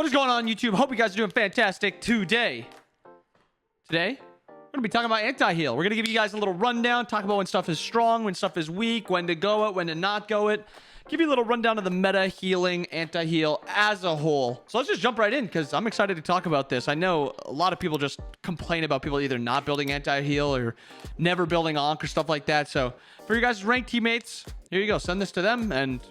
What is going on, YouTube? Hope you guys are doing fantastic today. We're gonna be talking about anti-heal. We're gonna give you guys a little rundown, talk about when stuff is strong, when stuff is weak, when to go it, when to not go it. Give you a little rundown of the meta healing, anti-heal as a whole. So let's just jump right in because I'm excited to talk about this. I know a lot of people just complain about people either not building anti-heal or never building Onk or stuff like that. So for you guys ranked teammates, here you go. Send this to them and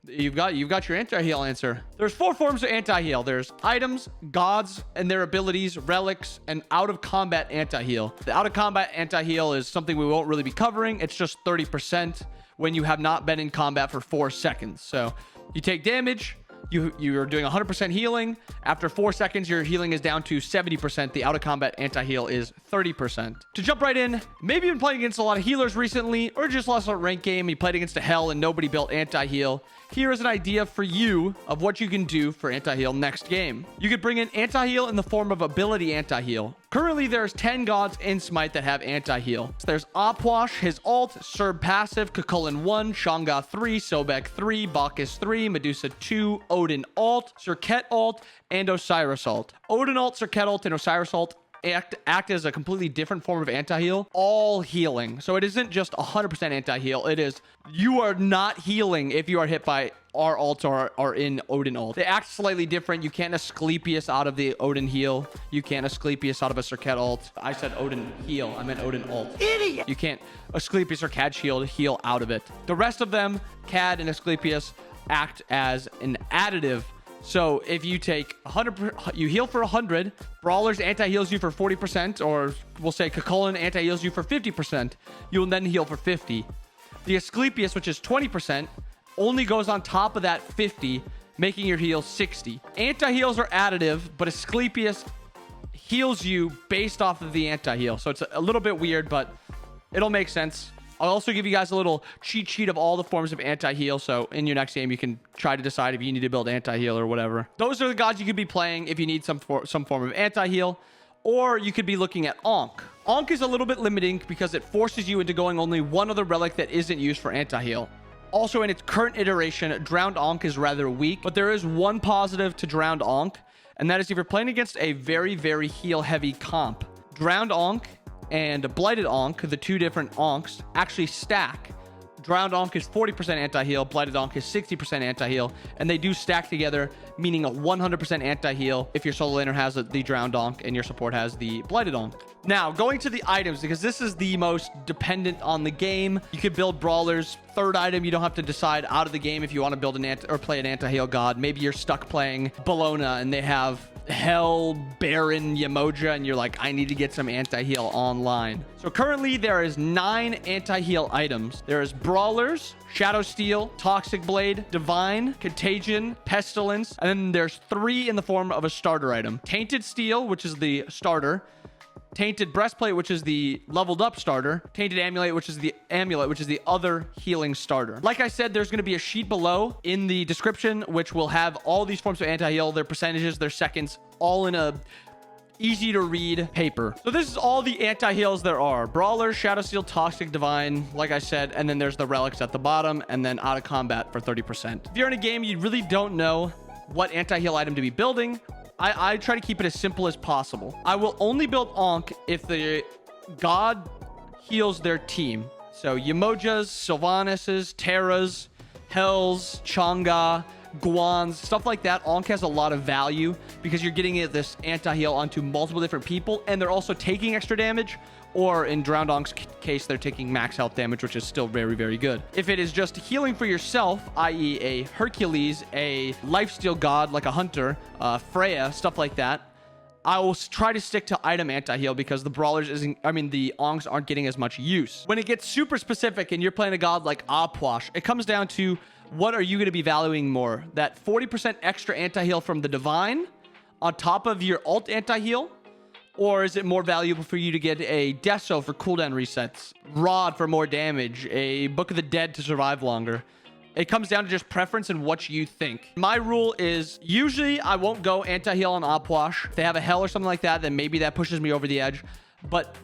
you've got your anti-heal answer. There's 4 forms of anti-heal. There's items, gods, and their abilities, relics, and out-of-combat anti-heal. The out-of-combat anti-heal is something we won't really be covering. It's just 30% when you have not been in combat for 4 seconds. So you take damage, you're doing 100% healing. After 4 seconds, your healing is down to 70%. The out-of-combat anti-heal is 30%. To jump right in, maybe you've been playing against a lot of healers recently, or just lost a rank game, you played against a hell and nobody built anti-heal. Here is an idea for you of what you can do for anti-heal next game. You could bring in anti-heal in the form of ability anti-heal. Currently, there's 10 gods in Smite that have anti-heal. There's Opwash, his ult, Serb passive, Kukulin 1, Shanga 3, Sobek 3, Bacchus 3, Medusa 2, Odin ult, Serket ult, and Osiris ult. Odin ult, Serket ult, and Osiris ult act as a completely different form of anti-heal, all healing. So it isn't just 100% anti-heal. It is you are not healing if you are hit by our ult or are in Odin ult. They act slightly different. You can't Asclepius out of the Odin heal. You can't Asclepius out of a Serket ult. I said Odin heal. I meant Odin ult. Idiot! You can't Asclepius or Cad shield heal out of it. The rest of them, Cad and Asclepius, act as an additive. So if you take 100, you heal for 100, Brawler's anti-heals you for 40%, or we'll say Kukulin anti-heals you for 50%, you will then heal for 50. The Asclepius, which is 20%, only goes on top of that 50, making your heal 60. Anti-heals are additive, but Asclepius heals you based off of the anti-heal. So it's a little bit weird, but it'll make sense. I'll also give you guys a little cheat sheet of all the forms of anti-heal. So in your next game, you can try to decide if you need to build anti-heal or whatever. Those are the gods you could be playing if you need some form of anti-heal. Or you could be looking at Onk. Onk is a little bit limiting because it forces you into going only one other relic that isn't used for anti-heal. Also, in its current iteration, Drowned Onk is rather weak. But there is one positive to Drowned Onk. And that is if you're playing against a very, very heal-heavy comp. Drowned Onk and Blighted Onk, the 2 different Onks, actually stack. Drowned Onk is 40% anti-heal, Blighted Onk is 60% anti-heal, and they do stack together, meaning a 100% anti-heal if your solo laner has the Drowned Onk and your support has the Blighted Onk. Now, going to the items, because this is the most dependent on the game. You could build Brawlers. Third item, you don't have to decide out of the game if you want to build or play an anti-heal god. Maybe you're stuck playing Bologna and they have Hell, Baron, Yamoja, and you're like, I need to get some anti-heal online. So currently there is 9 anti-heal items. There is Brawlers, Shadow Steel, Toxic Blade, Divine, Contagion, Pestilence, and then there's 3 in the form of a starter item. Tainted Steel, which is the starter. Tainted Breastplate, which is the leveled up starter. Tainted Amulet, which is the other healing starter. Like I said, there's going to be a sheet below in the description, which will have all these forms of anti-heal, their percentages, their seconds, all in a easy to read paper. So this is all the anti-heals there are. Brawler, Shadow Steel, Toxic, Divine, like I said, and then there's the relics at the bottom, and then out of combat for 30%. If you're in a game, you really don't know what anti-heal item to be building, I try to keep it as simple as possible. I will only build Onk if the god heals their team. So Yamojas, Sylvanas, Terras, Hells, Changa, Guans, stuff like that. Onk has a lot of value because you're getting this anti-heal onto multiple different people, and they're also taking extra damage, or in Drowned Onk's case, they're taking max health damage, which is still very, very good. If it is just healing for yourself, i.e. a Hercules, a lifesteal god like a Hunter, Freya, stuff like that, I will try to stick to item anti-heal because the Brawlers the Onks aren't getting as much use. When it gets super specific and you're playing a god like Opwash, it comes down to what are you going to be valuing more? That 40% extra anti-heal from the Divine on top of your ult anti-heal? Or is it more valuable for you to get a Deso for cooldown resets, Rod for more damage, a Book of the Dead to survive longer? It comes down to just preference and what you think. My rule is usually I won't go anti-heal on Opwash. If they have a Hell or something like that, then maybe that pushes me over the edge. But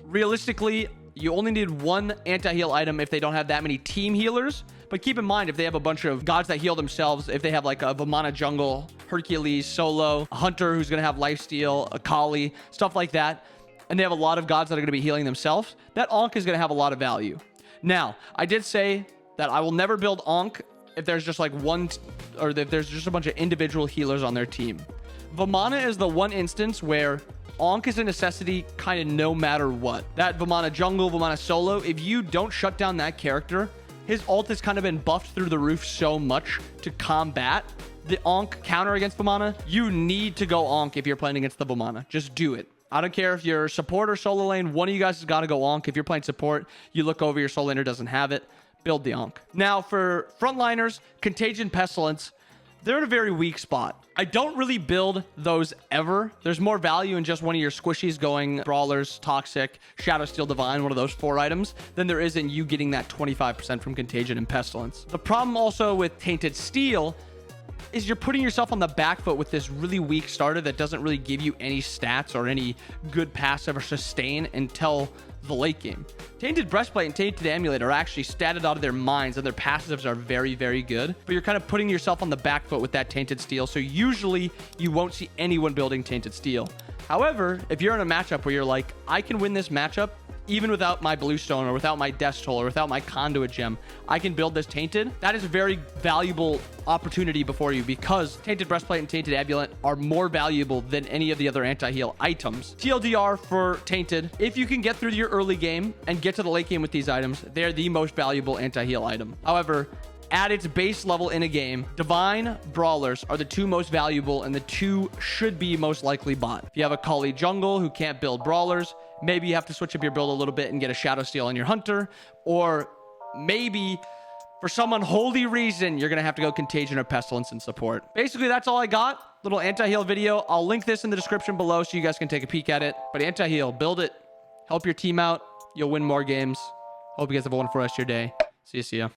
realistically, you only need one anti-heal item if they don't have that many team healers, But keep in mind, if they have a bunch of gods that heal themselves, if they have like a Vamana jungle, Hercules, solo, a hunter who's going to have lifesteal, a Kali, stuff like that, and they have a lot of gods that are going to be healing themselves, that Ankh is going to have a lot of value. Now, I did say that I will never build Ankh if there's just like one, or if there's just a bunch of individual healers on their team. Vamana is the one instance where Ankh is a necessity kind of no matter what. That Vamana jungle, Vamana solo, if you don't shut down that character, his ult has kind of been buffed through the roof so much to combat the Ankh counter against Vamana. You need to go Ankh if you're playing against the Vamana. Just do it. I don't care if you're support or solo lane. One of you guys has got to go Ankh. If you're playing support, you look over, your solo laner doesn't have it. Build the Ankh. Now, for frontliners, Contagion, Pestilence, they're in a very weak spot. I don't really build those ever. There's more value in just one of your squishies going Brawlers, Toxic, Shadow Steel Divine, one of those 4 items, than there is in you getting that 25% from Contagion and Pestilence. The problem also with Tainted Steel is you're putting yourself on the back foot with this really weak starter that doesn't really give you any stats or any good passive or sustain until the late game. Tainted Breastplate and Tainted Amulet are actually statted out of their minds, and their passives are very, very good, but you're kind of putting yourself on the back foot with that Tainted Steel, so usually you won't see anyone building Tainted Steel. However, if you're in a matchup where you're like, I can win this matchup even without my Bluestone or without my Death Toll or without my Conduit Gem, I can build this Tainted. That is a very valuable opportunity before you, because Tainted Breastplate and Tainted Amulet are more valuable than any of the other anti-heal items. TLDR for Tainted, if you can get through your early game and get to the late game with these items, they're the most valuable anti-heal item. However, at its base level in a game, Divine, Brawlers are the 2 most valuable, and the 2 should be most likely bought. If you have a Kali jungle who can't build Brawlers, maybe you have to switch up your build a little bit and get a Shadow Steel on your Hunter, or maybe for some unholy reason, you're going to have to go Contagion or Pestilence in support. Basically, that's all I got. Little anti-heal video. I'll link this in the description below so you guys can take a peek at it. But anti-heal, build it. Help your team out. You'll win more games. Hope you guys have a wonderful rest of your day. See ya.